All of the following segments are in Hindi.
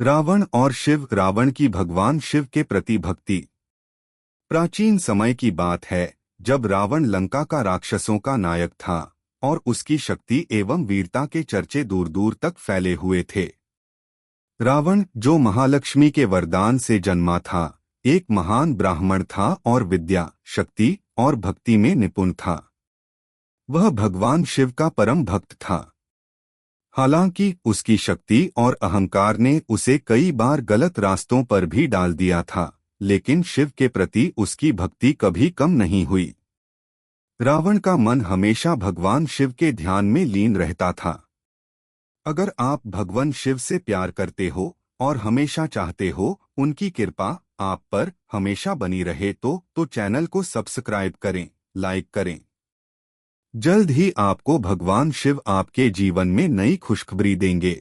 रावण और शिव। रावण की भगवान शिव के प्रति भक्ति। प्राचीन समय की बात है जब रावण लंका का राक्षसों का नायक था और उसकी शक्ति एवं वीरता के चर्चे दूर दूर तक फैले हुए थे। रावण, जो महालक्ष्मी के वरदान से जन्मा था, एक महान ब्राह्मण था और विद्या, शक्ति और भक्ति में निपुण था। वह भगवान शिव का परम भक्त था। हालांकि उसकी शक्ति और अहंकार ने उसे कई बार गलत रास्तों पर भी डाल दिया था, लेकिन शिव के प्रति उसकी भक्ति कभी कम नहीं हुई। रावण का मन हमेशा भगवान शिव के ध्यान में लीन रहता था। अगर आप भगवान शिव से प्यार करते हो और हमेशा चाहते हो उनकी कृपा आप पर हमेशा बनी रहे तो चैनल को सब्सक्राइब करें, लाइक करें। जल्द ही आपको भगवान शिव आपके जीवन में नई खुशखबरी देंगे।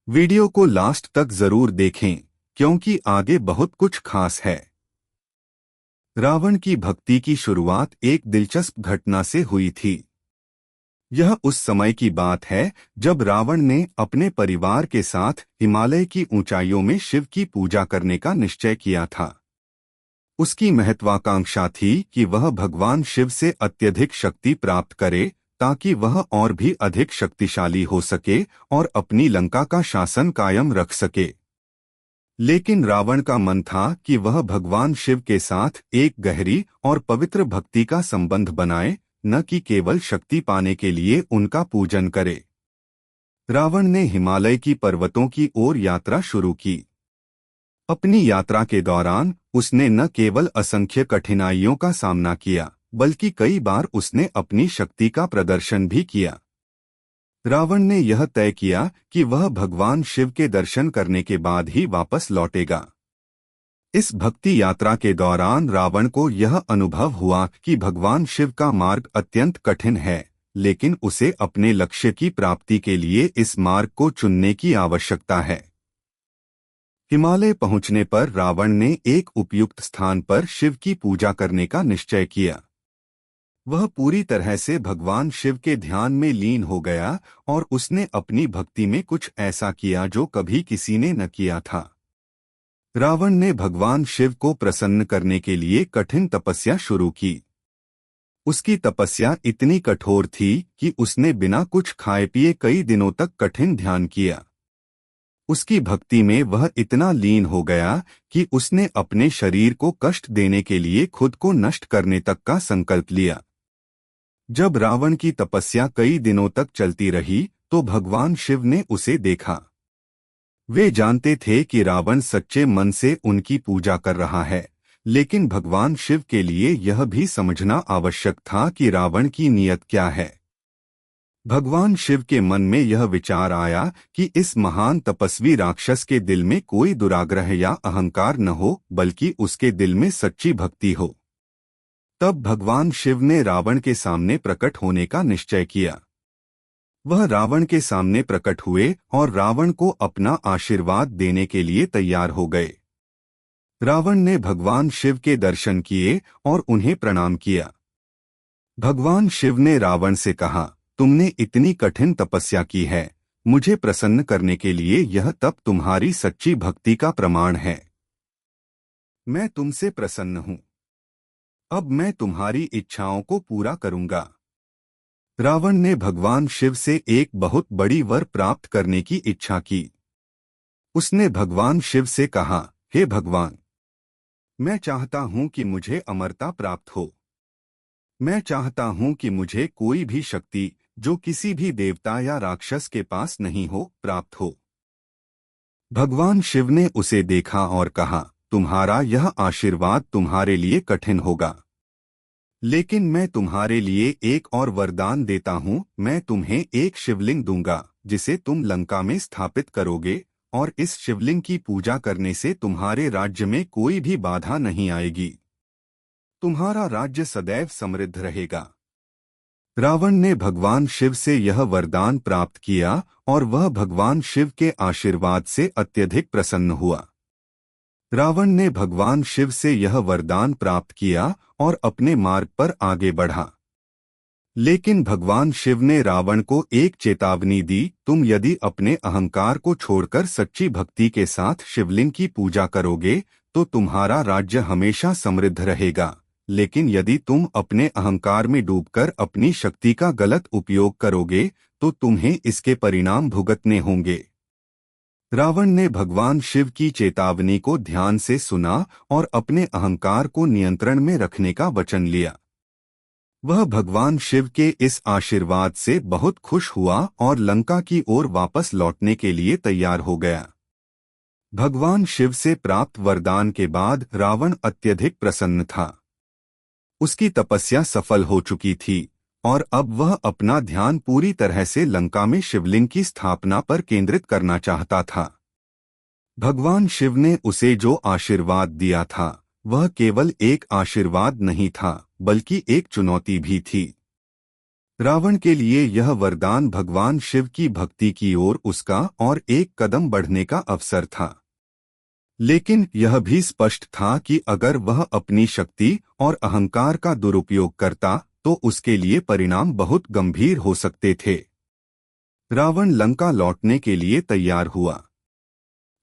वीडियो को लास्ट तक जरूर देखें क्योंकि आगे बहुत कुछ खास है। रावण की भक्ति की शुरुआत एक दिलचस्प घटना से हुई थी। यह उस समय की बात है जब रावण ने अपने परिवार के साथ हिमालय की ऊंचाइयों में शिव की पूजा करने का निश्चय किया था। उसकी महत्वाकांक्षा थी कि वह भगवान शिव से अत्यधिक शक्ति प्राप्त करे ताकि वह और भी अधिक शक्तिशाली हो सके और अपनी लंका का शासन कायम रख सके। लेकिन रावण का मन था कि वह भगवान शिव के साथ एक गहरी और पवित्र भक्ति का संबंध बनाए, न कि केवल शक्ति पाने के लिए उनका पूजन करे। रावण ने हिमालय की पर्वतों की ओर यात्रा शुरू की। अपनी यात्रा के दौरान उसने न केवल असंख्य कठिनाइयों का सामना किया, बल्कि कई बार उसने अपनी शक्ति का प्रदर्शन भी किया। रावण ने यह तय किया कि वह भगवान शिव के दर्शन करने के बाद ही वापस लौटेगा। इस भक्ति यात्रा के दौरान रावण को यह अनुभव हुआ कि भगवान शिव का मार्ग अत्यंत कठिन है, लेकिन उसे अपने लक्ष्य की प्राप्ति के लिए इस मार्ग को चुनने की आवश्यकता है। हिमालय पहुंचने पर रावण ने एक उपयुक्त स्थान पर शिव की पूजा करने का निश्चय किया। वह पूरी तरह से भगवान शिव के ध्यान में लीन हो गया और उसने अपनी भक्ति में कुछ ऐसा किया जो कभी किसी ने न किया था। रावण ने भगवान शिव को प्रसन्न करने के लिए कठिन तपस्या शुरू की। उसकी तपस्या इतनी कठोर थी कि उसने बिना कुछ खाए पिए कई दिनों तक कठिन ध्यान किया। उसकी भक्ति में वह इतना लीन हो गया कि उसने अपने शरीर को कष्ट देने के लिए खुद को नष्ट करने तक का संकल्प लिया। जब रावण की तपस्या कई दिनों तक चलती रही तो भगवान शिव ने उसे देखा। वे जानते थे कि रावण सच्चे मन से उनकी पूजा कर रहा है, लेकिन भगवान शिव के लिए यह भी समझना आवश्यक था कि रावण की नीयत क्या है। भगवान शिव के मन में यह विचार आया कि इस महान तपस्वी राक्षस के दिल में कोई दुराग्रह या अहंकार न हो, बल्कि उसके दिल में सच्ची भक्ति हो। तब भगवान शिव ने रावण के सामने प्रकट होने का निश्चय किया। वह रावण के सामने प्रकट हुए और रावण को अपना आशीर्वाद देने के लिए तैयार हो गए। रावण ने भगवान शिव के दर्शन किए और उन्हें प्रणाम किया। भगवान शिव ने रावण से कहा, तुमने इतनी कठिन तपस्या की है, मुझे प्रसन्न करने के लिए यह तप तुम्हारी सच्ची भक्ति का प्रमाण है। मैं तुमसे प्रसन्न हूं। अब मैं तुम्हारी इच्छाओं को पूरा करूंगा। रावण ने भगवान शिव से एक बहुत बड़ी वर प्राप्त करने की इच्छा की। उसने भगवान शिव से कहा, हे भगवान, मैं चाहता हूं कि मुझे अमरता प्राप्त हो। मैं चाहता हूं कि मुझे कोई भी शक्ति जो किसी भी देवता या राक्षस के पास नहीं हो, प्राप्त हो। भगवान शिव ने उसे देखा और कहा, तुम्हारा यह आशीर्वाद तुम्हारे लिए कठिन होगा, लेकिन मैं तुम्हारे लिए एक और वरदान देता हूं। मैं तुम्हें एक शिवलिंग दूंगा जिसे तुम लंका में स्थापित करोगे, और इस शिवलिंग की पूजा करने से तुम्हारे राज्य में कोई भी बाधा नहीं आएगी। तुम्हारा राज्य सदैव समृद्ध रहेगा। रावण ने भगवान शिव से यह वरदान प्राप्त किया और वह भगवान शिव के आशीर्वाद से अत्यधिक प्रसन्न हुआ। रावण ने भगवान शिव से यह वरदान प्राप्त किया और अपने मार्ग पर आगे बढ़ा। लेकिन भगवान शिव ने रावण को एक चेतावनी दी, तुम यदि अपने अहंकार को छोड़कर सच्ची भक्ति के साथ शिवलिंग की पूजा करोगे तो तुम्हारा राज्य हमेशा समृद्ध रहेगा, लेकिन यदि तुम अपने अहंकार में डूबकर अपनी शक्ति का गलत उपयोग करोगे तो तुम्हें इसके परिणाम भुगतने होंगे। रावण ने भगवान शिव की चेतावनी को ध्यान से सुना और अपने अहंकार को नियंत्रण में रखने का वचन लिया। वह भगवान शिव के इस आशीर्वाद से बहुत खुश हुआ और लंका की ओर वापस लौटने के लिए तैयार हो गया। भगवान शिव से प्राप्त वरदान के बाद रावण अत्यधिक प्रसन्न था। उसकी तपस्या सफल हो चुकी थी और अब वह अपना ध्यान पूरी तरह से लंका में शिवलिंग की स्थापना पर केंद्रित करना चाहता था। भगवान शिव ने उसे जो आशीर्वाद दिया था वह केवल एक आशीर्वाद नहीं था बल्कि एक चुनौती भी थी। रावण के लिए यह वरदान भगवान शिव की भक्ति की ओर उसका और एक कदम बढ़ने का अवसर था। लेकिन यह भी स्पष्ट था कि अगर वह अपनी शक्ति और अहंकार का दुरुपयोग करता तो उसके लिए परिणाम बहुत गंभीर हो सकते थे। रावण लंका लौटने के लिए तैयार हुआ।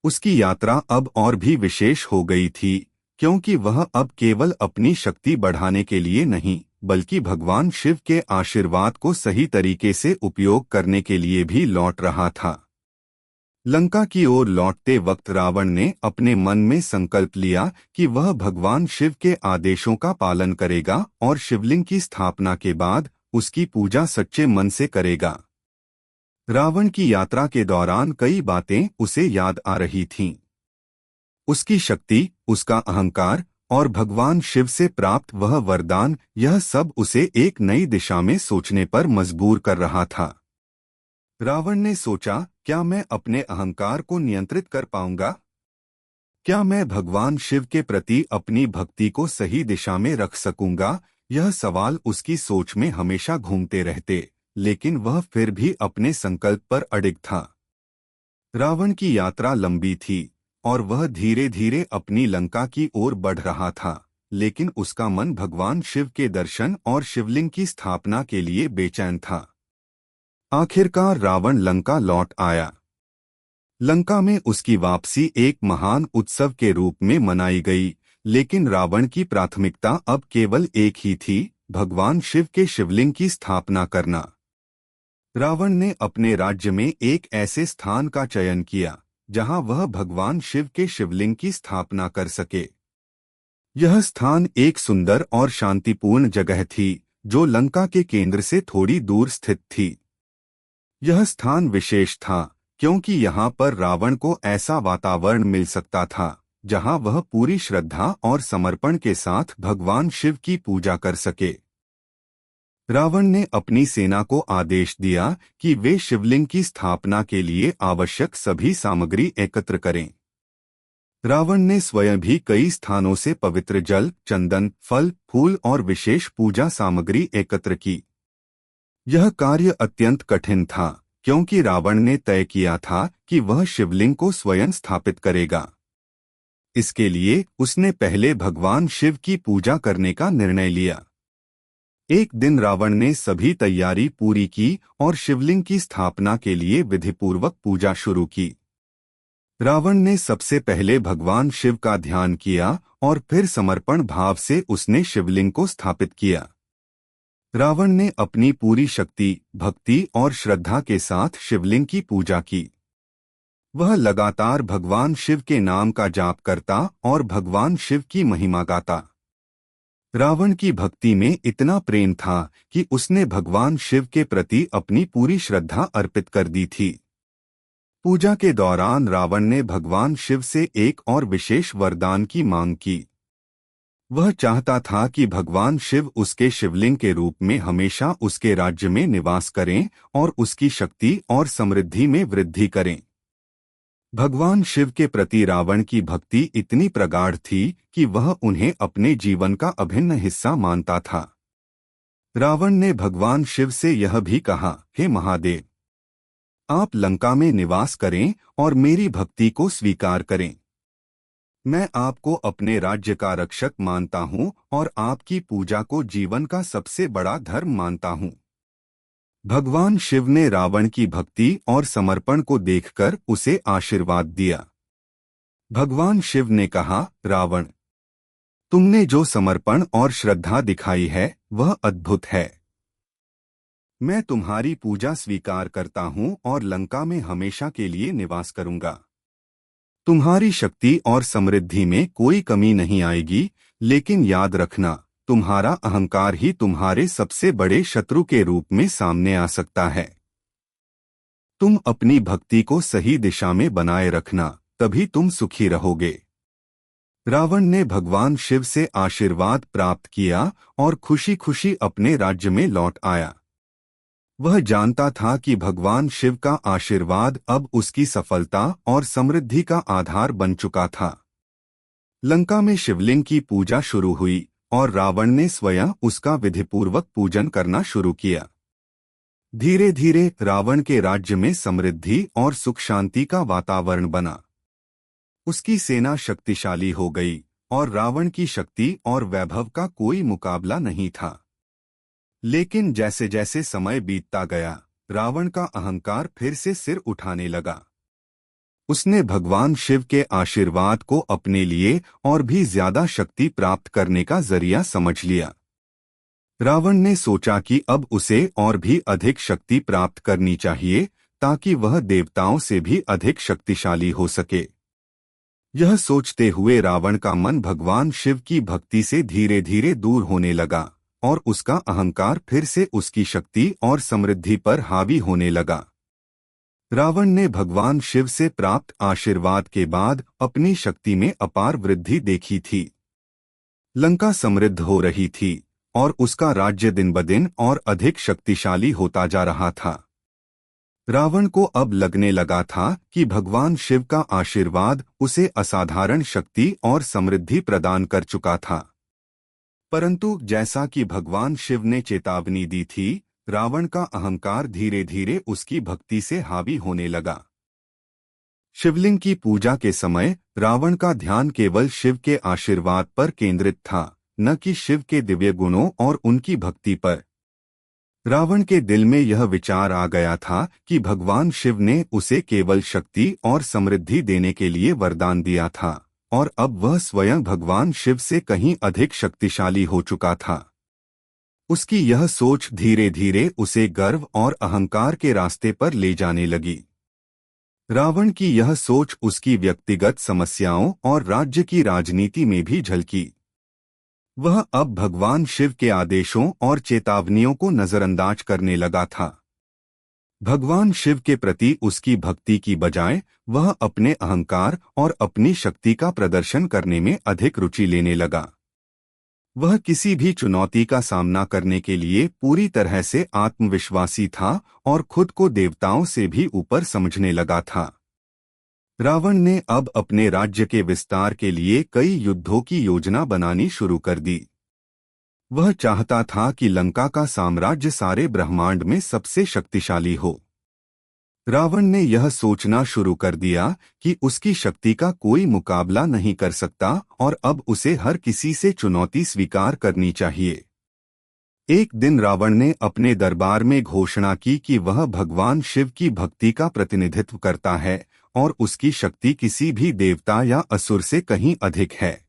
उसकी यात्रा अब और भी विशेष हो गई थी, क्योंकि वह अब केवल अपनी शक्ति बढ़ाने के लिए नहीं बल्कि भगवान शिव के आशीर्वाद को सही तरीके से उपयोग करने के लिए भी लौट रहा था। लंका की ओर लौटते वक्त रावण ने अपने मन में संकल्प लिया कि वह भगवान शिव के आदेशों का पालन करेगा और शिवलिंग की स्थापना के बाद उसकी पूजा सच्चे मन से करेगा। रावण की यात्रा के दौरान कई बातें उसे याद आ रही थीं। उसकी शक्ति, उसका अहंकार और भगवान शिव से प्राप्त वह वरदान, यह सब उसे एक नई दिशा में सोचने पर मजबूर कर रहा था। रावण ने सोचा, क्या मैं अपने अहंकार को नियंत्रित कर पाऊंगा? क्या मैं भगवान शिव के प्रति अपनी भक्ति को सही दिशा में रख सकूंगा? यह सवाल उसकी सोच में हमेशा घूमते रहते, लेकिन वह फिर भी अपने संकल्प पर अडिग था। रावण की यात्रा लंबी थी और वह धीरे धीरे अपनी लंका की ओर बढ़ रहा था, लेकिन उसका मन भगवान शिव के दर्शन और शिवलिंग की स्थापना के लिए बेचैन था। आखिरकार रावण लंका लौट आया। लंका में उसकी वापसी एक महान उत्सव के रूप में मनाई गई, लेकिन रावण की प्राथमिकता अब केवल एक ही थी, भगवान शिव के शिवलिंग की स्थापना करना। रावण ने अपने राज्य में एक ऐसे स्थान का चयन किया जहां वह भगवान शिव के शिवलिंग की स्थापना कर सके। यह स्थान एक सुंदर और शांतिपूर्ण जगह थी जो लंका के केंद्र से थोड़ी दूर स्थित थी। यह स्थान विशेष था क्योंकि यहाँ पर रावण को ऐसा वातावरण मिल सकता था जहाँ वह पूरी श्रद्धा और समर्पण के साथ भगवान शिव की पूजा कर सके। रावण ने अपनी सेना को आदेश दिया कि वे शिवलिंग की स्थापना के लिए आवश्यक सभी सामग्री एकत्र करें। रावण ने स्वयं भी कई स्थानों से पवित्र जल, चंदन, फल, फूल और विशेष पूजा सामग्री एकत्र की। यह कार्य अत्यंत कठिन था क्योंकि रावण ने तय किया था कि वह शिवलिंग को स्वयं स्थापित करेगा। इसके लिए उसने पहले भगवान शिव की पूजा करने का निर्णय लिया। एक दिन रावण ने सभी तैयारी पूरी की और शिवलिंग की स्थापना के लिए विधिपूर्वक पूजा शुरू की। रावण ने सबसे पहले भगवान शिव का ध्यान किया और फिर समर्पण भाव से उसने शिवलिंग को स्थापित किया। रावण ने अपनी पूरी शक्ति, भक्ति और श्रद्धा के साथ शिवलिंग की पूजा की। वह लगातार भगवान शिव के नाम का जाप करता और भगवान शिव की महिमा गाता। रावण की भक्ति में इतना प्रेम था कि उसने भगवान शिव के प्रति अपनी पूरी श्रद्धा अर्पित कर दी थी। पूजा के दौरान रावण ने भगवान शिव से एक और विशेष वरदान की मांग की। वह चाहता था कि भगवान शिव उसके शिवलिंग के रूप में हमेशा उसके राज्य में निवास करें और उसकी शक्ति और समृद्धि में वृद्धि करें। भगवान शिव के प्रति रावण की भक्ति इतनी प्रगाढ़ थी कि वह उन्हें अपने जीवन का अभिन्न हिस्सा मानता था। रावण ने भगवान शिव से यह भी कहा, हे महादेव, आप लंका में निवास करें और मेरी भक्ति को स्वीकार करें। मैं आपको अपने राज्य का रक्षक मानता हूँ और आपकी पूजा को जीवन का सबसे बड़ा धर्म मानता हूँ। भगवान शिव ने रावण की भक्ति और समर्पण को देखकर उसे आशीर्वाद दिया। भगवान शिव ने कहा, रावण, तुमने जो समर्पण और श्रद्धा दिखाई है वह अद्भुत है। मैं तुम्हारी पूजा स्वीकार करता हूँ और लंका में हमेशा के लिए निवास करूंगा। तुम्हारी शक्ति और समृद्धि में कोई कमी नहीं आएगी, लेकिन याद रखना, तुम्हारा अहंकार ही तुम्हारे सबसे बड़े शत्रु के रूप में सामने आ सकता है। तुम अपनी भक्ति को सही दिशा में बनाए रखना, तभी तुम सुखी रहोगे। रावण ने भगवान शिव से आशीर्वाद प्राप्त किया और खुशी खुशी अपने राज्य में लौट आया। वह जानता था कि भगवान शिव का आशीर्वाद अब उसकी सफलता और समृद्धि का आधार बन चुका था। लंका में शिवलिंग की पूजा शुरू हुई और रावण ने स्वयं उसका विधिपूर्वक पूजन करना शुरू किया। धीरे धीरे रावण के राज्य में समृद्धि और सुख शांति का वातावरण बना। उसकी सेना शक्तिशाली हो गई और रावण की शक्ति और वैभव का कोई मुकाबला नहीं था। लेकिन जैसे जैसे समय बीतता गया, रावण का अहंकार फिर से सिर उठाने लगा। उसने भगवान शिव के आशीर्वाद को अपने लिए और भी ज्यादा शक्ति प्राप्त करने का जरिया समझ लिया। रावण ने सोचा कि अब उसे और भी अधिक शक्ति प्राप्त करनी चाहिए ताकि वह देवताओं से भी अधिक शक्तिशाली हो सके। यह सोचते हुए रावण का मन भगवान शिव की भक्ति से धीरे धीरे दूर होने लगा और उसका अहंकार फिर से उसकी शक्ति और समृद्धि पर हावी होने लगा। रावण ने भगवान शिव से प्राप्त आशीर्वाद के बाद अपनी शक्ति में अपार वृद्धि देखी थी। लंका समृद्ध हो रही थी और उसका राज्य दिन ब दिन और अधिक शक्तिशाली होता जा रहा था। रावण को अब लगने लगा था कि भगवान शिव का आशीर्वाद उसे असाधारण शक्ति और समृद्धि प्रदान कर चुका था। परंतु जैसा कि भगवान शिव ने चेतावनी दी थी, रावण का अहंकार धीरे धीरे उसकी भक्ति से हावी होने लगा। शिवलिंग की पूजा के समय रावण का ध्यान केवल शिव के आशीर्वाद पर केंद्रित था, न कि शिव के दिव्य गुणों और उनकी भक्ति पर। रावण के दिल में यह विचार आ गया था कि भगवान शिव ने उसे केवल शक्ति और समृद्धि देने के लिए वरदान दिया था और अब वह स्वयं भगवान शिव से कहीं अधिक शक्तिशाली हो चुका था। उसकी यह सोच धीरे धीरे उसे गर्व और अहंकार के रास्ते पर ले जाने लगी। रावण की यह सोच उसकी व्यक्तिगत समस्याओं और राज्य की राजनीति में भी झलकी। वह अब भगवान शिव के आदेशों और चेतावनियों को नजरअंदाज करने लगा था। भगवान शिव के प्रति उसकी भक्ति की बजाय वह अपने अहंकार और अपनी शक्ति का प्रदर्शन करने में अधिक रुचि लेने लगा। वह किसी भी चुनौती का सामना करने के लिए पूरी तरह से आत्मविश्वासी था और खुद को देवताओं से भी ऊपर समझने लगा था। रावण ने अब अपने राज्य के विस्तार के लिए कई युद्धों की योजना बनानी शुरू कर दी। वह चाहता था कि लंका का साम्राज्य सारे ब्रह्मांड में सबसे शक्तिशाली हो। रावण ने यह सोचना शुरू कर दिया कि उसकी शक्ति का कोई मुकाबला नहीं कर सकता और अब उसे हर किसी से चुनौती स्वीकार करनी चाहिए। एक दिन रावण ने अपने दरबार में घोषणा की कि वह भगवान शिव की भक्ति का प्रतिनिधित्व करता है और उसकी शक्ति किसी भी देवता या असुर से कहीं अधिक है।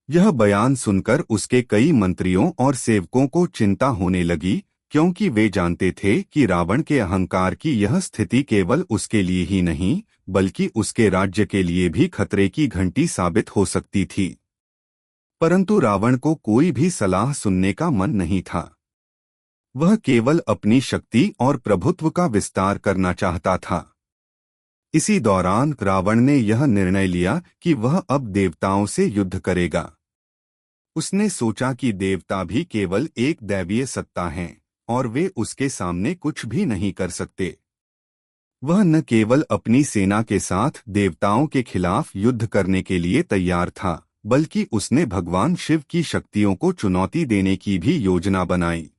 यह बयान सुनकर उसके कई मंत्रियों और सेवकों को चिंता होने लगी, क्योंकि वे जानते थे कि रावण के अहंकार की यह स्थिति केवल उसके लिए ही नहीं बल्कि उसके राज्य के लिए भी खतरे की घंटी साबित हो सकती थी। परंतु रावण को कोई भी सलाह सुनने का मन नहीं था। वह केवल अपनी शक्ति और प्रभुत्व का विस्तार करना चाहता था। इसी दौरान रावण ने यह निर्णय लिया कि वह अब देवताओं से युद्ध करेगा। उसने सोचा कि देवता भी केवल एक दैवीय सत्ता हैं और वे उसके सामने कुछ भी नहीं कर सकते। वह न केवल अपनी सेना के साथ देवताओं के खिलाफ युद्ध करने के लिए तैयार था, बल्कि उसने भगवान शिव की शक्तियों को चुनौती देने की भी योजना बनाई।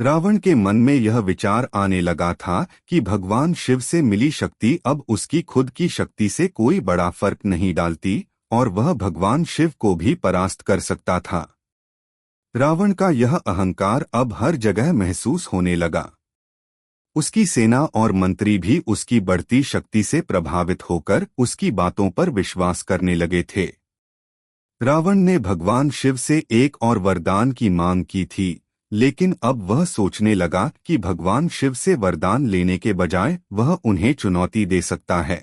रावण के मन में यह विचार आने लगा था कि भगवान शिव से मिली शक्ति अब उसकी खुद की शक्ति से कोई बड़ा फर्क नहीं डालती और वह भगवान शिव को भी परास्त कर सकता था। रावण का यह अहंकार अब हर जगह महसूस होने लगा। उसकी सेना और मंत्री भी उसकी बढ़ती शक्ति से प्रभावित होकर उसकी बातों पर विश्वास करने लगे थे। रावण ने भगवान शिव से एक और वरदान की मांग की थी, लेकिन अब वह सोचने लगा कि भगवान शिव से वरदान लेने के बजाय वह उन्हें चुनौती दे सकता है।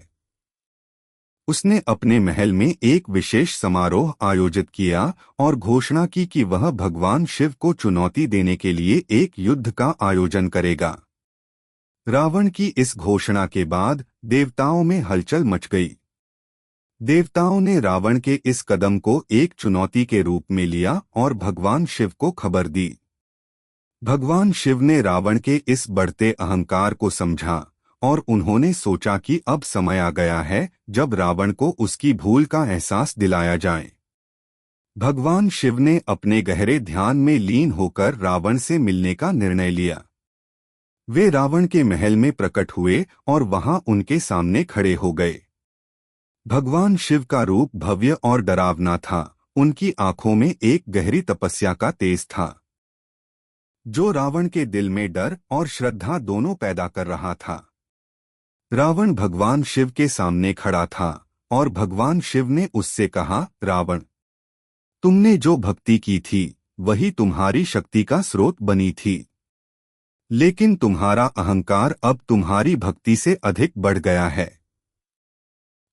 उसने अपने महल में एक विशेष समारोह आयोजित किया और घोषणा की कि वह भगवान शिव को चुनौती देने के लिए एक युद्ध का आयोजन करेगा। रावण की इस घोषणा के बाद देवताओं में हलचल मच गई। देवताओं ने रावण के इस कदम को एक चुनौती के रूप में लिया और भगवान शिव को खबर दी। भगवान शिव ने रावण के इस बढ़ते अहंकार को समझा और उन्होंने सोचा कि अब समय आ गया है जब रावण को उसकी भूल का एहसास दिलाया जाए। भगवान शिव ने अपने गहरे ध्यान में लीन होकर रावण से मिलने का निर्णय लिया। वे रावण के महल में प्रकट हुए और वहां उनके सामने खड़े हो गए। भगवान शिव का रूप भव्य और डरावना था। उनकी आंखों में एक गहरी तपस्या का तेज था, जो रावण के दिल में डर और श्रद्धा दोनों पैदा कर रहा था। रावण भगवान शिव के सामने खड़ा था और भगवान शिव ने उससे कहा, रावण, तुमने जो भक्ति की थी वही तुम्हारी शक्ति का स्रोत बनी थी, लेकिन तुम्हारा अहंकार अब तुम्हारी भक्ति से अधिक बढ़ गया है।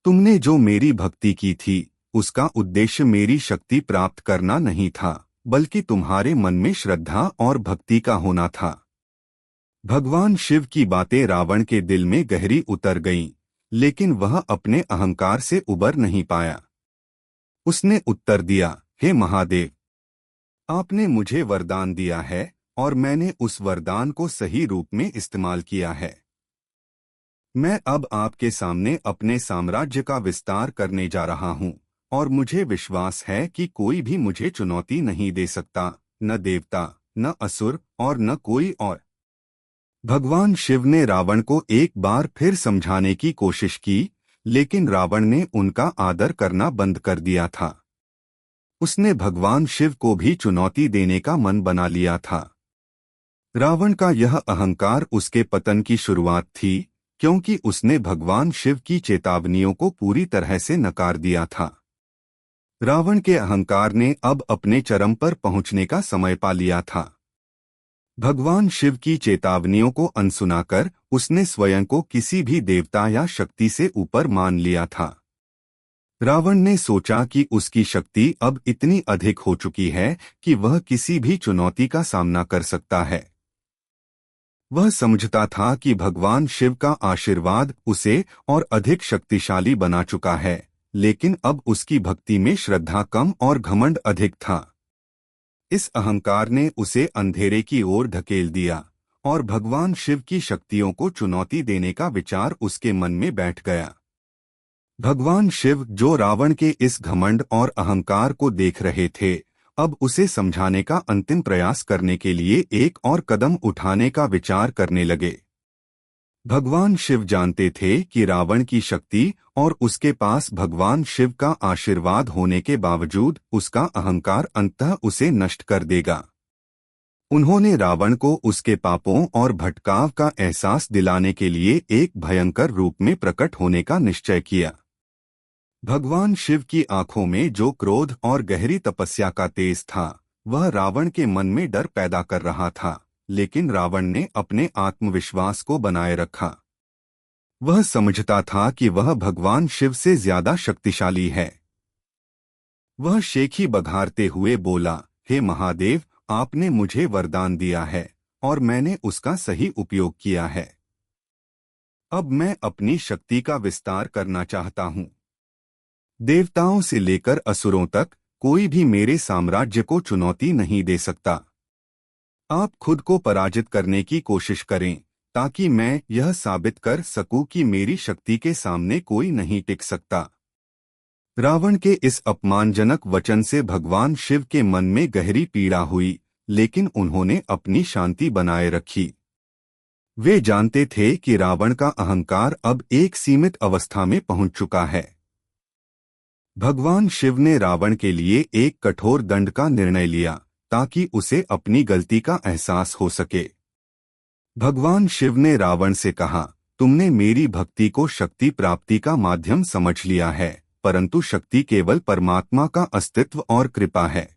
तुमने जो मेरी भक्ति की थी उसका उद्देश्य मेरी शक्ति प्राप्त करना नहीं था, बल्कि तुम्हारे मन में श्रद्धा और भक्ति का होना था। भगवान शिव की बातें रावण के दिल में गहरी उतर गईं, लेकिन वह अपने अहंकार से उबर नहीं पाया। उसने उत्तर दिया, हे महादेव, आपने मुझे वरदान दिया है और मैंने उस वरदान को सही रूप में इस्तेमाल किया है। मैं अब आपके सामने अपने साम्राज्य का विस्तार करने जा रहा हूं और मुझे विश्वास है कि कोई भी मुझे चुनौती नहीं दे सकता, न देवता, न असुर और न कोई और। भगवान शिव ने रावण को एक बार फिर समझाने की कोशिश की, लेकिन रावण ने उनका आदर करना बंद कर दिया था। उसने भगवान शिव को भी चुनौती देने का मन बना लिया था। रावण का यह अहंकार उसके पतन की शुरुआत थी, क्योंकि उसने भगवान शिव की चेतावनियों को पूरी तरह से नकार दिया था। रावण के अहंकार ने अब अपने चरम पर पहुंचने का समय पा लिया था। भगवान शिव की चेतावनियों को अनसुनाकर उसने स्वयं को किसी भी देवता या शक्ति से ऊपर मान लिया था। रावण ने सोचा कि उसकी शक्ति अब इतनी अधिक हो चुकी है कि वह किसी भी चुनौती का सामना कर सकता है। वह समझता था कि भगवान शिव का आशीर्वाद उसे और अधिक शक्तिशाली बना चुका है, लेकिन अब उसकी भक्ति में श्रद्धा कम और घमंड अधिक था। इस अहंकार ने उसे अंधेरे की ओर धकेल दिया और भगवान शिव की शक्तियों को चुनौती देने का विचार उसके मन में बैठ गया। भगवान शिव, जो रावण के इस घमंड और अहंकार को देख रहे थे, अब उसे समझाने का अंतिम प्रयास करने के लिए एक और कदम उठाने का विचार करने लगे। भगवान शिव जानते थे कि रावण की शक्ति और उसके पास भगवान शिव का आशीर्वाद होने के बावजूद उसका अहंकार अंततः उसे नष्ट कर देगा। उन्होंने रावण को उसके पापों और भटकाव का एहसास दिलाने के लिए एक भयंकर रूप में प्रकट होने का निश्चय किया। भगवान शिव की आंखों में जो क्रोध और गहरी तपस्या का तेज था, वह रावण के मन में डर पैदा कर रहा था, लेकिन रावण ने अपने आत्मविश्वास को बनाए रखा। वह समझता था कि वह भगवान शिव से ज्यादा शक्तिशाली है। वह शेखी बघारते हुए बोला, हे महादेव, आपने मुझे वरदान दिया है और मैंने उसका सही उपयोग किया है। अब मैं अपनी शक्ति का विस्तार करना चाहता हूँ। देवताओं से लेकर असुरों तक कोई भी मेरे साम्राज्य को चुनौती नहीं दे सकता। आप खुद को पराजित करने की कोशिश करें, ताकि मैं यह साबित कर सकूं कि मेरी शक्ति के सामने कोई नहीं टिक सकता। रावण के इस अपमानजनक वचन से भगवान शिव के मन में गहरी पीड़ा हुई, लेकिन उन्होंने अपनी शांति बनाए रखी। वे जानते थे कि रावण का अहंकार अब एक सीमित अवस्था में पहुंच चुका है। भगवान शिव ने रावण के लिए एक कठोर दंड का निर्णय लिया ताकि उसे अपनी गलती का एहसास हो सके। भगवान शिव ने रावण से कहा, तुमने मेरी भक्ति को शक्ति प्राप्ति का माध्यम समझ लिया है, परंतु शक्ति केवल परमात्मा का अस्तित्व और कृपा है।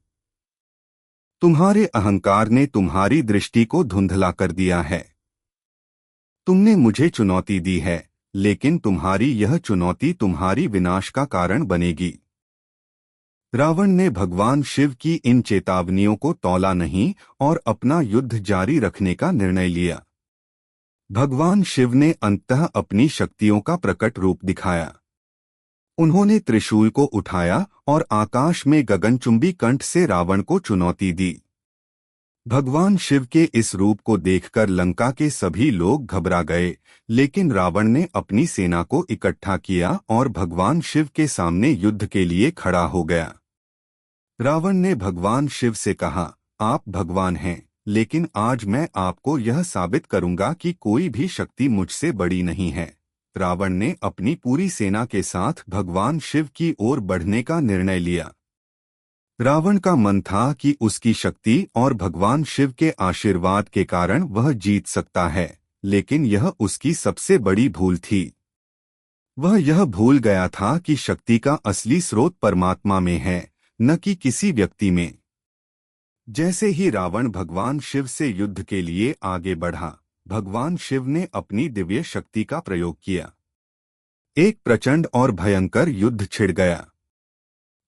तुम्हारे अहंकार ने तुम्हारी दृष्टि को धुंधला कर दिया है। तुमने मुझे चुनौती दी है, लेकिन तुम्हारी यह चुनौती तुम्हारी विनाश का कारण बनेगी। रावण ने भगवान शिव की इन चेतावनियों को तौला नहीं और अपना युद्ध जारी रखने का निर्णय लिया। भगवान शिव ने अंततः अपनी शक्तियों का प्रकट रूप दिखाया। उन्होंने त्रिशूल को उठाया और आकाश में गगनचुंबी कंठ से रावण को चुनौती दी। भगवान शिव के इस रूप को देखकर लंका के सभी लोग घबरा गए, लेकिन रावण ने अपनी सेना को इकट्ठा किया और भगवान शिव के सामने युद्ध के लिए खड़ा हो गया। रावण ने भगवान शिव से कहा, आप भगवान हैं, लेकिन आज मैं आपको यह साबित करूंगा कि कोई भी शक्ति मुझसे बड़ी नहीं है। रावण ने अपनी पूरी सेना के साथ भगवान शिव की ओर बढ़ने का निर्णय लिया। रावण का मन था कि उसकी शक्ति और भगवान शिव के आशीर्वाद के कारण वह जीत सकता है, लेकिन यह उसकी सबसे बड़ी भूल थी। वह यह भूल गया था कि शक्ति का असली स्रोत परमात्मा में है, न कि किसी व्यक्ति में। जैसे ही रावण भगवान शिव से युद्ध के लिए आगे बढ़ा, भगवान शिव ने अपनी दिव्य शक्ति का प्रयोग किया। एक प्रचंड और भयंकर युद्ध छिड़ गया।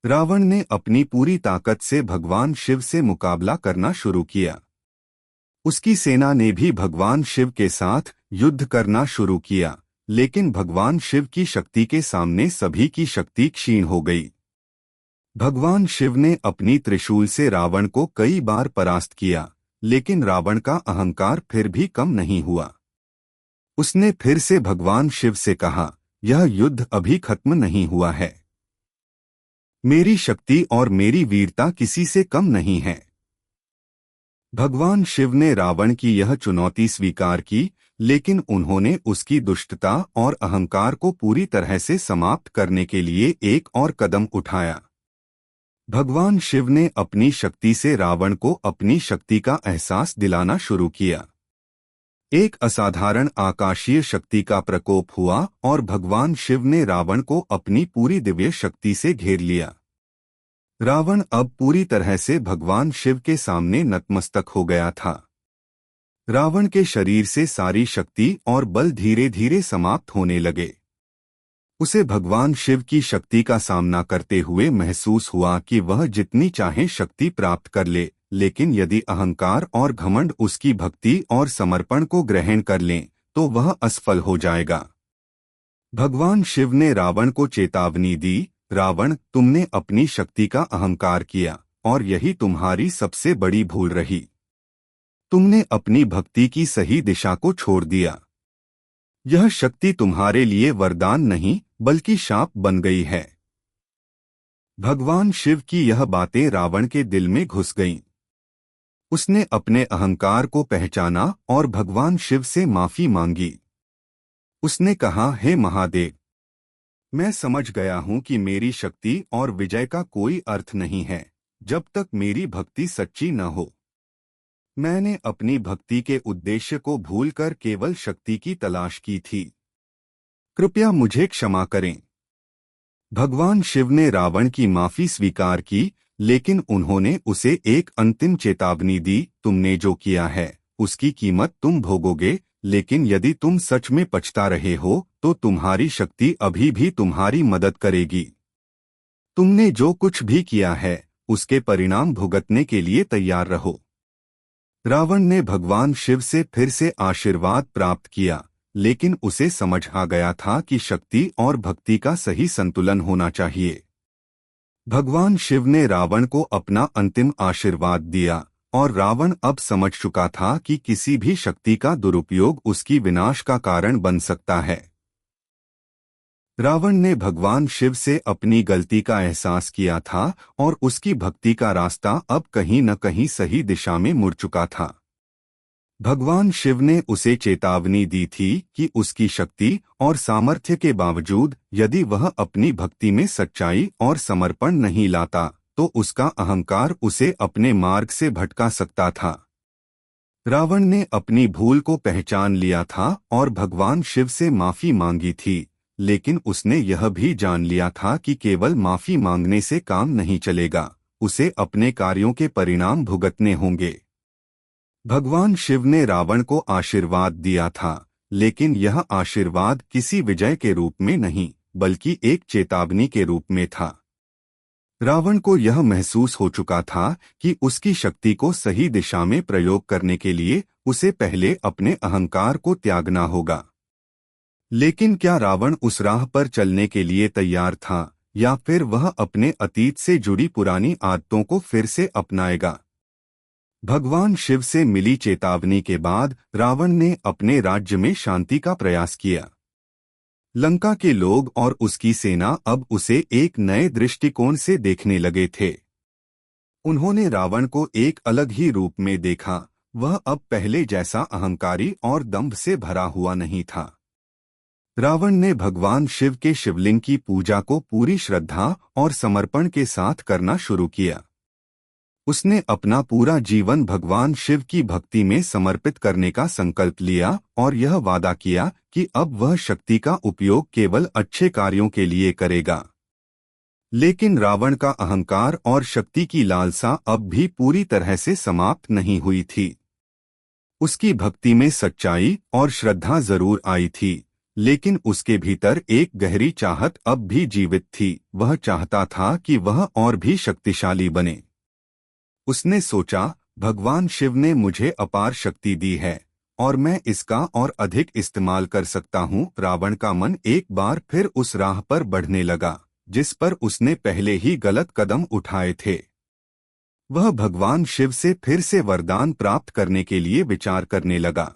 रावण ने अपनी पूरी ताकत से भगवान शिव से मुकाबला करना शुरू किया। उसकी सेना ने भी भगवान शिव के साथ युद्ध करना शुरू किया, लेकिन भगवान शिव की शक्ति के सामने सभी की शक्ति क्षीण हो गई। भगवान शिव ने अपनी त्रिशूल से रावण को कई बार परास्त किया, लेकिन रावण का अहंकार फिर भी कम नहीं हुआ। उसने फिर से भगवान शिव से कहा, यह युद्ध अभी खत्म नहीं हुआ है। मेरी शक्ति और मेरी वीरता किसी से कम नहीं है। भगवान शिव ने रावण की यह चुनौती स्वीकार की, लेकिन उन्होंने उसकी दुष्टता और अहंकार को पूरी तरह से समाप्त करने के लिए एक और कदम उठाया। भगवान शिव ने अपनी शक्ति से रावण को अपनी शक्ति का एहसास दिलाना शुरू किया। एक असाधारण आकाशीय शक्ति का प्रकोप हुआ और भगवान शिव ने रावण को अपनी पूरी दिव्य शक्ति से घेर लिया। रावण अब पूरी तरह से भगवान शिव के सामने नतमस्तक हो गया था। रावण के शरीर से सारी शक्ति और बल धीरे धीरे समाप्त होने लगे। उसे भगवान शिव की शक्ति का सामना करते हुए महसूस हुआ कि वह जितनी चाहे शक्ति प्राप्त कर ले, लेकिन यदि अहंकार और घमंड उसकी भक्ति और समर्पण को ग्रहण कर लें, तो वह असफल हो जाएगा। भगवान शिव ने रावण को चेतावनी दी, रावण, तुमने अपनी शक्ति का अहंकार किया और यही तुम्हारी सबसे बड़ी भूल रही। तुमने अपनी भक्ति की सही दिशा को छोड़ दिया। यह शक्ति तुम्हारे लिए वरदान नहीं बल्कि शाप बन गई है। भगवान शिव की यह बातें रावण के दिल में घुस गईं। उसने अपने अहंकार को पहचाना और भगवान शिव से माफी मांगी। उसने कहा, हे महादेव, मैं समझ गया हूं कि मेरी शक्ति और विजय का कोई अर्थ नहीं है जब तक मेरी भक्ति सच्ची न हो। मैंने अपनी भक्ति के उद्देश्य को भूलकर केवल शक्ति की तलाश की थी। कृपया मुझे क्षमा करें। भगवान शिव ने रावण की माफी स्वीकार की, लेकिन उन्होंने उसे एक अंतिम चेतावनी दी, तुमने जो किया है उसकी कीमत तुम भोगोगे, लेकिन यदि तुम सच में पछता रहे हो तो तुम्हारी शक्ति अभी भी तुम्हारी मदद करेगी। तुमने जो कुछ भी किया है उसके परिणाम भुगतने के लिए तैयार रहो। रावण ने भगवान शिव से फिर से आशीर्वाद प्राप्त किया, लेकिन उसे समझ आ गया था कि शक्ति और भक्ति का सही संतुलन होना चाहिए। भगवान शिव ने रावण को अपना अंतिम आशीर्वाद दिया और रावण अब समझ चुका था कि किसी भी शक्ति का दुरुपयोग उसकी विनाश का कारण बन सकता है। रावण ने भगवान शिव से अपनी गलती का एहसास किया था और उसकी भक्ति का रास्ता अब कहीं न कहीं सही दिशा में मुड़ चुका था। भगवान शिव ने उसे चेतावनी दी थी कि उसकी शक्ति और सामर्थ्य के बावजूद यदि वह अपनी भक्ति में सच्चाई और समर्पण नहीं लाता तो उसका अहंकार उसे अपने मार्ग से भटका सकता था। रावण ने अपनी भूल को पहचान लिया था और भगवान शिव से माफी मांगी थी, लेकिन उसने यह भी जान लिया था कि केवल माफी मांगने से काम नहीं चलेगा, उसे अपने कार्यों के परिणाम भुगतने होंगे। भगवान शिव ने रावण को आशीर्वाद दिया था, लेकिन यह आशीर्वाद किसी विजय के रूप में नहीं बल्कि एक चेतावनी के रूप में था। रावण को यह महसूस हो चुका था कि उसकी शक्ति को सही दिशा में प्रयोग करने के लिए उसे पहले अपने अहंकार को त्यागना होगा। लेकिन क्या रावण उस राह पर चलने के लिए तैयार था या फिर वह अपने अतीत से जुड़ी पुरानी आदतों को फिर से अपनाएगा? भगवान शिव से मिली चेतावनी के बाद रावण ने अपने राज्य में शांति का प्रयास किया। लंका के लोग और उसकी सेना अब उसे एक नए दृष्टिकोण से देखने लगे थे। उन्होंने रावण को एक अलग ही रूप में देखा। वह अब पहले जैसा अहंकारी और दंभ से भरा हुआ नहीं था। रावण ने भगवान शिव के शिवलिंग की पूजा को पूरी श्रद्धा और समर्पण के साथ करना शुरू किया। उसने अपना पूरा जीवन भगवान शिव की भक्ति में समर्पित करने का संकल्प लिया और यह वादा किया कि अब वह शक्ति का उपयोग केवल अच्छे कार्यों के लिए करेगा। लेकिन रावण का अहंकार और शक्ति की लालसा अब भी पूरी तरह से समाप्त नहीं हुई थी। उसकी भक्ति में सच्चाई और श्रद्धा जरूर आई थी, लेकिन उसके भीतर एक गहरी चाहत अब भी जीवित थी। वह चाहता था कि वह और भी शक्तिशाली बने। उसने सोचा, भगवान शिव ने मुझे अपार शक्ति दी है और मैं इसका और अधिक इस्तेमाल कर सकता हूँ। रावण का मन एक बार फिर उस राह पर बढ़ने लगा जिस पर उसने पहले ही गलत कदम उठाए थे। वह भगवान शिव से फिर से वरदान प्राप्त करने के लिए विचार करने लगा।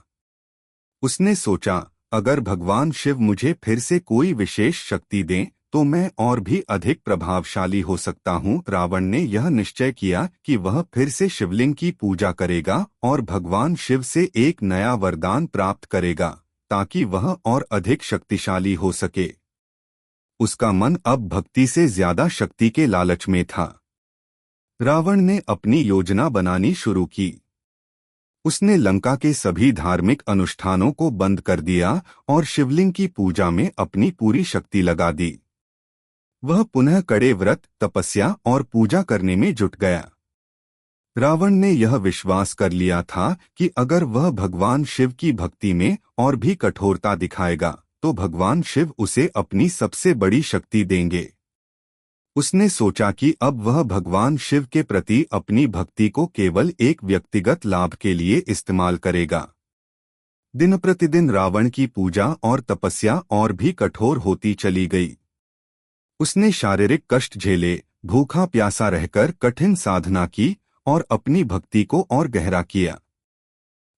उसने सोचा, अगर भगवान शिव मुझे फिर से कोई विशेष शक्ति दें तो मैं और भी अधिक प्रभावशाली हो सकता हूँ। रावण ने यह निश्चय किया कि वह फिर से शिवलिंग की पूजा करेगा और भगवान शिव से एक नया वरदान प्राप्त करेगा ताकि वह और अधिक शक्तिशाली हो सके। उसका मन अब भक्ति से ज्यादा शक्ति के लालच में था। रावण ने अपनी योजना बनानी शुरू की। उसने लंका के सभी धार्मिक अनुष्ठानों को बंद कर दिया और शिवलिंग की पूजा में अपनी पूरी शक्ति लगा दी। वह पुनः कड़े व्रत, तपस्या और पूजा करने में जुट गया। रावण ने यह विश्वास कर लिया था कि अगर वह भगवान शिव की भक्ति में और भी कठोरता दिखाएगा तो भगवान शिव उसे अपनी सबसे बड़ी शक्ति देंगे। उसने सोचा कि अब वह भगवान शिव के प्रति अपनी भक्ति को केवल एक व्यक्तिगत लाभ के लिए इस्तेमाल करेगा। दिन प्रतिदिन रावण की पूजा और तपस्या और भी कठोर होती चली गई। उसने शारीरिक कष्ट झेले, भूखा प्यासा रहकर कठिन साधना की और अपनी भक्ति को और गहरा किया।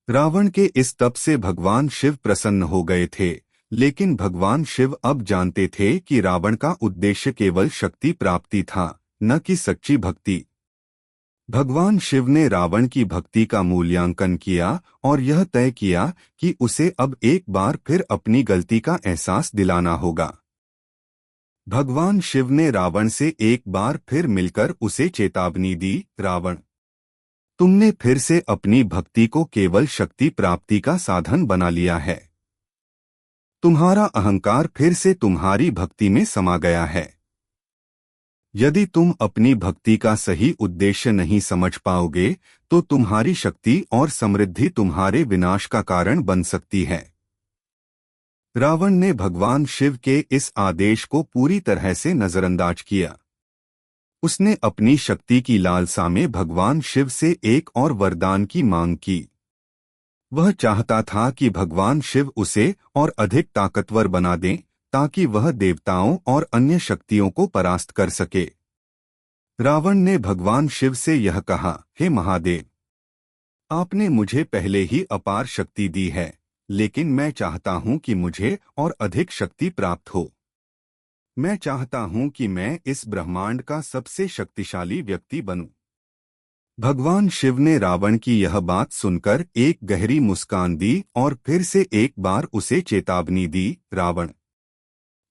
रावण के इस तप से भगवान शिव प्रसन्न हो गए थे, लेकिन भगवान शिव अब जानते थे कि रावण का उद्देश्य केवल शक्ति प्राप्ति था, न कि सच्ची भक्ति। भगवान शिव ने रावण की भक्ति का मूल्यांकन किया और यह तय किया कि उसे अब एक बार फिर अपनी गलती का एहसास दिलाना होगा। भगवान शिव ने रावण से एक बार फिर मिलकर उसे चेतावनी दी, रावण, तुमने फिर से अपनी भक्ति को केवल शक्ति प्राप्ति का साधन बना लिया है। तुम्हारा अहंकार फिर से तुम्हारी भक्ति में समा गया है। यदि तुम अपनी भक्ति का सही उद्देश्य नहीं समझ पाओगे तो तुम्हारी शक्ति और समृद्धि तुम्हारे विनाश का कारण बन सकती है। रावण ने भगवान शिव के इस आदेश को पूरी तरह से नजरअंदाज किया। उसने अपनी शक्ति की लालसा में भगवान शिव से एक और वरदान की मांग की। वह चाहता था कि भगवान शिव उसे और अधिक ताकतवर बना दें ताकि वह देवताओं और अन्य शक्तियों को परास्त कर सके। रावण ने भगवान शिव से यह कहा, हे महादेव, आपने मुझे पहले ही अपार शक्ति दी है, लेकिन मैं चाहता हूं कि मुझे और अधिक शक्ति प्राप्त हो। मैं चाहता हूं कि मैं इस ब्रह्मांड का सबसे शक्तिशाली व्यक्ति बनूं। भगवान शिव ने रावण की यह बात सुनकर एक गहरी मुस्कान दी और फिर से एक बार उसे चेतावनी दी, रावण,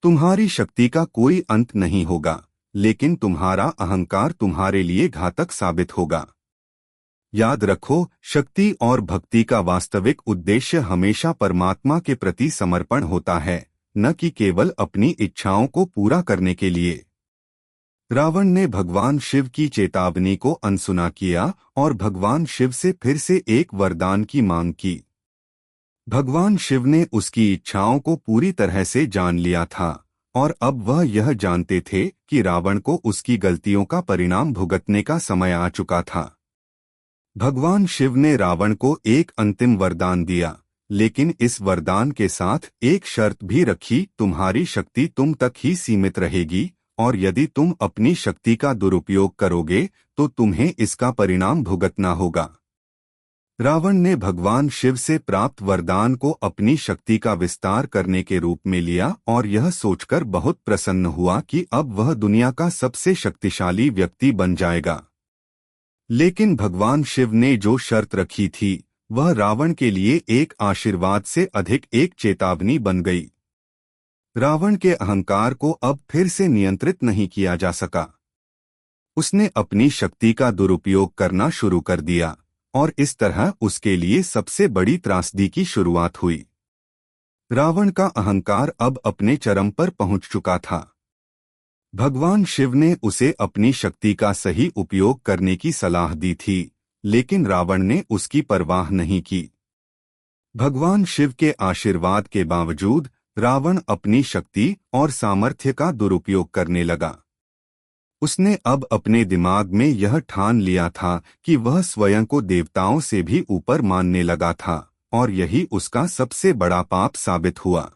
तुम्हारी शक्ति का कोई अंत नहीं होगा, लेकिन तुम्हारा अहंकार तुम्हारे लिए घातक साबित होगा। याद रखो, शक्ति और भक्ति का वास्तविक उद्देश्य हमेशा परमात्मा के प्रति समर्पण होता है, न कि केवल अपनी इच्छाओं को पूरा करने के लिए। रावण ने भगवान शिव की चेतावनी को अनसुना किया और भगवान शिव से फिर से एक वरदान की मांग की। भगवान शिव ने उसकी इच्छाओं को पूरी तरह से जान लिया था और अब वह यह जानते थे कि रावण को उसकी गलतियों का परिणाम भुगतने का समय आ चुका था। भगवान शिव ने रावण को एक अंतिम वरदान दिया, लेकिन इस वरदान के साथ एक शर्त भी रखी, तुम्हारी शक्ति तुम तक ही सीमित रहेगी और यदि तुम अपनी शक्ति का दुरुपयोग करोगे तो तुम्हें इसका परिणाम भुगतना होगा। रावण ने भगवान शिव से प्राप्त वरदान को अपनी शक्ति का विस्तार करने के रूप में लिया और यह सोचकर बहुत प्रसन्न हुआ कि अब वह दुनिया का सबसे शक्तिशाली व्यक्ति बन जाएगा। लेकिन भगवान शिव ने जो शर्त रखी थी वह रावण के लिए एक आशीर्वाद से अधिक एक चेतावनी बन गई। रावण के अहंकार को अब फिर से नियंत्रित नहीं किया जा सका। उसने अपनी शक्ति का दुरुपयोग करना शुरू कर दिया और इस तरह उसके लिए सबसे बड़ी त्रासदी की शुरुआत हुई। रावण का अहंकार अब अपने चरम पर पहुंच चुका था। भगवान शिव ने उसे अपनी शक्ति का सही उपयोग करने की सलाह दी थी, लेकिन रावण ने उसकी परवाह नहीं की। भगवान शिव के आशीर्वाद के बावजूद रावण अपनी शक्ति और सामर्थ्य का दुरुपयोग करने लगा। उसने अब अपने दिमाग में यह ठान लिया था कि वह स्वयं को देवताओं से भी ऊपर मानने लगा था और यही उसका सबसे बड़ा पाप साबित हुआ।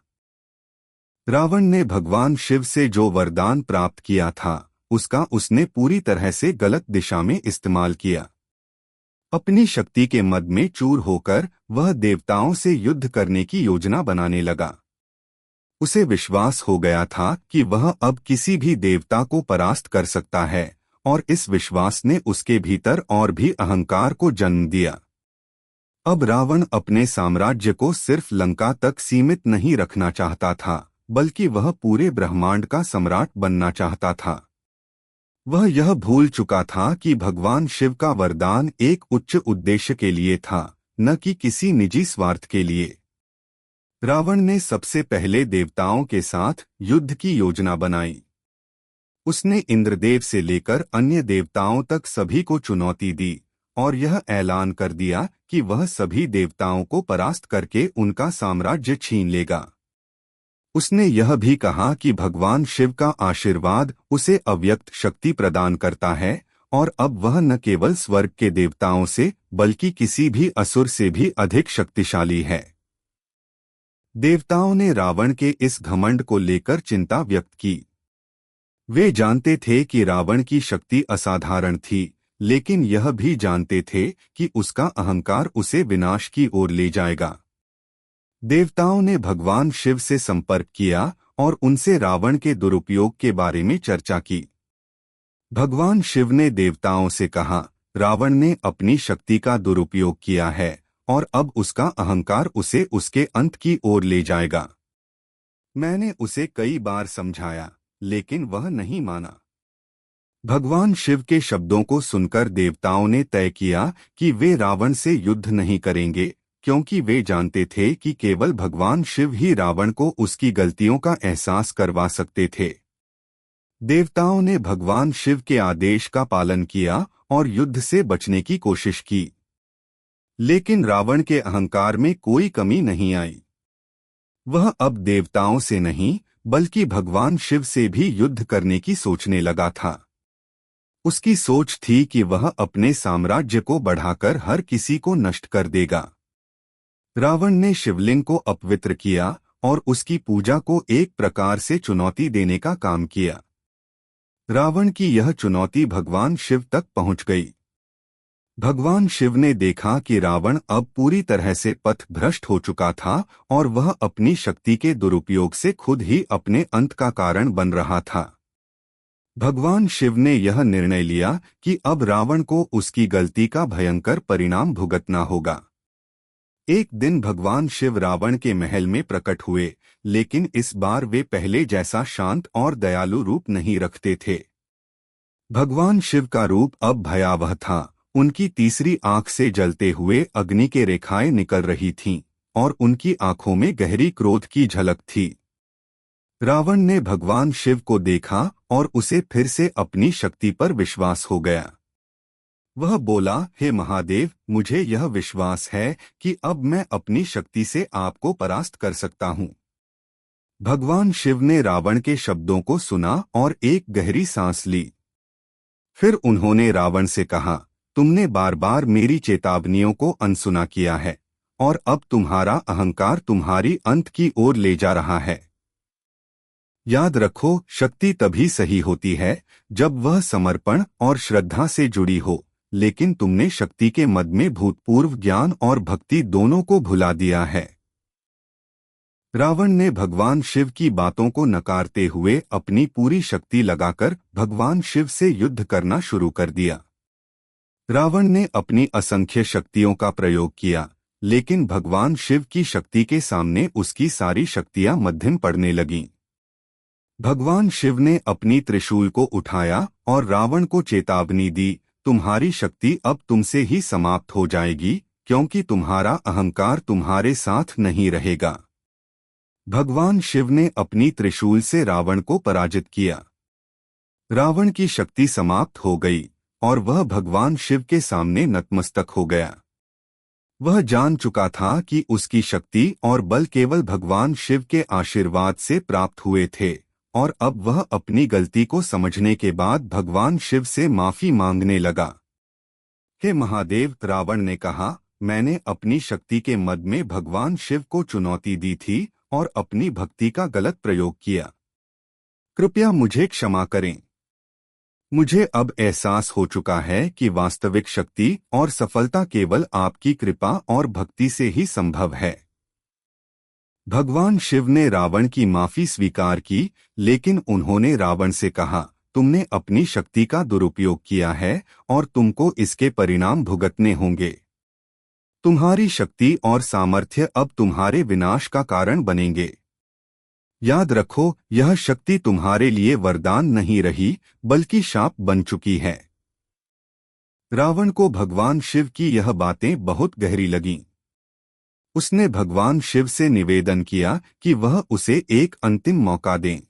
रावण ने भगवान शिव से जो वरदान प्राप्त किया था उसका उसने पूरी तरह से गलत दिशा में इस्तेमाल किया। अपनी शक्ति के मद में चूर होकर वह देवताओं से युद्ध करने की योजना बनाने लगा। उसे विश्वास हो गया था कि वह अब किसी भी देवता को परास्त कर सकता है और इस विश्वास ने उसके भीतर और भी अहंकार को जन्म दिया। अब रावण अपने साम्राज्य को सिर्फ लंका तक सीमित नहीं रखना चाहता था, बल्कि वह पूरे ब्रह्मांड का सम्राट बनना चाहता था। वह यह भूल चुका था कि भगवान शिव का वरदान एक उच्च उद्देश्य के लिए था, न कि किसी निजी स्वार्थ के लिए। रावण ने सबसे पहले देवताओं के साथ युद्ध की योजना बनाई। उसने इंद्रदेव से लेकर अन्य देवताओं तक सभी को चुनौती दी और यह ऐलान कर दिया कि वह सभी देवताओं को परास्त करके उनका साम्राज्य छीन लेगा। उसने यह भी कहा कि भगवान शिव का आशीर्वाद उसे अव्यक्त शक्ति प्रदान करता है और अब वह न केवल स्वर्ग के देवताओं से बल्कि किसी भी असुर से भी अधिक शक्तिशाली है। देवताओं ने रावण के इस घमंड को लेकर चिंता व्यक्त की। वे जानते थे कि रावण की शक्ति असाधारण थी, लेकिन यह भी जानते थे कि उसका अहंकार उसे विनाश की ओर ले जाएगा। देवताओं ने भगवान शिव से संपर्क किया और उनसे रावण के दुरुपयोग के बारे में चर्चा की। भगवान शिव ने देवताओं से कहा, रावण ने अपनी शक्ति का दुरुपयोग किया है और अब उसका अहंकार उसे उसके अंत की ओर ले जाएगा। मैंने उसे कई बार समझाया, लेकिन वह नहीं माना। भगवान शिव के शब्दों को सुनकर देवताओं ने तय किया कि वे रावण से युद्ध नहीं करेंगे, क्योंकि वे जानते थे कि केवल भगवान शिव ही रावण को उसकी गलतियों का एहसास करवा सकते थे। देवताओं ने भगवान शिव के आदेश का पालन किया और युद्ध से बचने की कोशिश की, लेकिन रावण के अहंकार में कोई कमी नहीं आई। वह अब देवताओं से नहीं बल्कि भगवान शिव से भी युद्ध करने की सोचने लगा था। उसकी सोच थी कि वह अपने साम्राज्य को बढ़ाकर हर किसी को नष्ट कर देगा। रावण ने शिवलिंग को अपवित्र किया और उसकी पूजा को एक प्रकार से चुनौती देने का काम किया। रावण की यह चुनौती भगवान शिव तक पहुंच गई। भगवान शिव ने देखा कि रावण अब पूरी तरह से पथ भ्रष्ट हो चुका था और वह अपनी शक्ति के दुरुपयोग से खुद ही अपने अंत का कारण बन रहा था। भगवान शिव ने यह निर्णय लिया कि अब रावण को उसकी गलती का भयंकर परिणाम भुगतना होगा। एक दिन भगवान शिव रावण के महल में प्रकट हुए, लेकिन इस बार वे पहले जैसा शांत और दयालु रूप नहीं रखते थे। भगवान शिव का रूप अब भयावह था। उनकी तीसरी आंख से जलते हुए अग्नि के रेखाएं निकल रही थीं और उनकी आंखों में गहरी क्रोध की झलक थी। रावण ने भगवान शिव को देखा और उसे फिर से अपनी शक्ति पर विश्वास हो गया। वह बोला, हे महादेव, मुझे यह विश्वास है कि अब मैं अपनी शक्ति से आपको परास्त कर सकता हूँ। भगवान शिव ने रावण के शब्दों को सुना और एक गहरी सांस ली। फिर उन्होंने रावण से कहा, तुमने बार बार मेरी चेतावनियों को अनसुना किया है और अब तुम्हारा अहंकार तुम्हारी अंत की ओर ले जा रहा है। याद रखो, शक्ति तभी सही होती है जब वह समर्पण और श्रद्धा से जुड़ी हो, लेकिन तुमने शक्ति के मद में भूतपूर्व ज्ञान और भक्ति दोनों को भुला दिया है। रावण ने भगवान शिव की बातों को नकारते हुए अपनी पूरी शक्ति लगाकर भगवान शिव से युद्ध करना शुरू कर दिया। रावण ने अपनी असंख्य शक्तियों का प्रयोग किया, लेकिन भगवान शिव की शक्ति के सामने उसकी सारी शक्तियां मध्यम पड़ने लगीं। भगवान शिव ने अपनी त्रिशूल को उठाया और रावण को चेतावनी दी, तुम्हारी शक्ति अब तुमसे ही समाप्त हो जाएगी, क्योंकि तुम्हारा अहंकार तुम्हारे साथ नहीं रहेगा। भगवान शिव ने अपनी त्रिशूल से रावण को पराजित किया। रावण की शक्ति समाप्त हो गई और वह भगवान शिव के सामने नतमस्तक हो गया। वह जान चुका था कि उसकी शक्ति और बल केवल भगवान शिव के आशीर्वाद से प्राप्त हुए थे और अब वह अपनी गलती को समझने के बाद भगवान शिव से माफी मांगने लगा। हे महादेव, रावण ने कहा, मैंने अपनी शक्ति के मद में भगवान शिव को चुनौती दी थी और अपनी भक्ति का गलत प्रयोग किया। कृपया मुझे क्षमा करें। मुझे अब एहसास हो चुका है कि वास्तविक शक्ति और सफलता केवल आपकी कृपा और भक्ति से ही संभव है। भगवान शिव ने रावण की माफी स्वीकार की, लेकिन उन्होंने रावण से कहा, तुमने अपनी शक्ति का दुरुपयोग किया है और तुमको इसके परिणाम भुगतने होंगे। तुम्हारी शक्ति और सामर्थ्य अब तुम्हारे विनाश का कारण बनेंगे। याद रखो, यह शक्ति तुम्हारे लिए वरदान नहीं रही, बल्कि शाप बन चुकी है। रावण को भगवान शिव की यह बातें बहुत गहरी लगीं। उसने भगवान शिव से निवेदन किया कि वह उसे एक अंतिम मौका दें।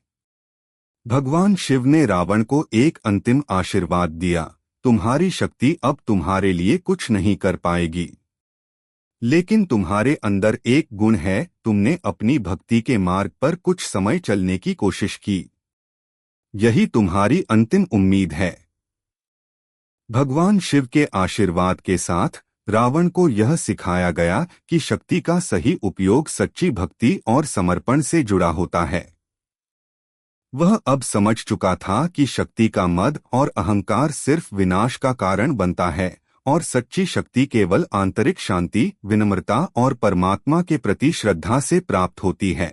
भगवान शिव ने रावण को एक अंतिम आशीर्वाद दिया, तुम्हारी शक्ति अब तुम्हारे लिए कुछ नहीं कर पाएगी, लेकिन तुम्हारे अंदर एक गुण है, तुमने अपनी भक्ति के मार्ग पर कुछ समय चलने की कोशिश की। यही तुम्हारी अंतिम उम्मीद है। भगवान शिव के आशीर्वाद के साथ रावण को यह सिखाया गया कि शक्ति का सही उपयोग सच्ची भक्ति और समर्पण से जुड़ा होता है। वह अब समझ चुका था कि शक्ति का मद और अहंकार सिर्फ विनाश का कारण बनता है और सच्ची शक्ति केवल आंतरिक शांति, विनम्रता और परमात्मा के प्रति श्रद्धा से प्राप्त होती है।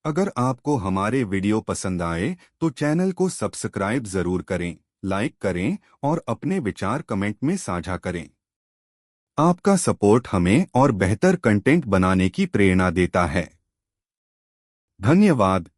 अगर आपको हमारे वीडियो पसंद आए तो चैनल को सब्सक्राइब जरूर करें, लाइक करें और अपने विचार कमेंट में साझा करें। आपका सपोर्ट हमें और बेहतर कंटेंट बनाने की प्रेरणा देता है। धन्यवाद।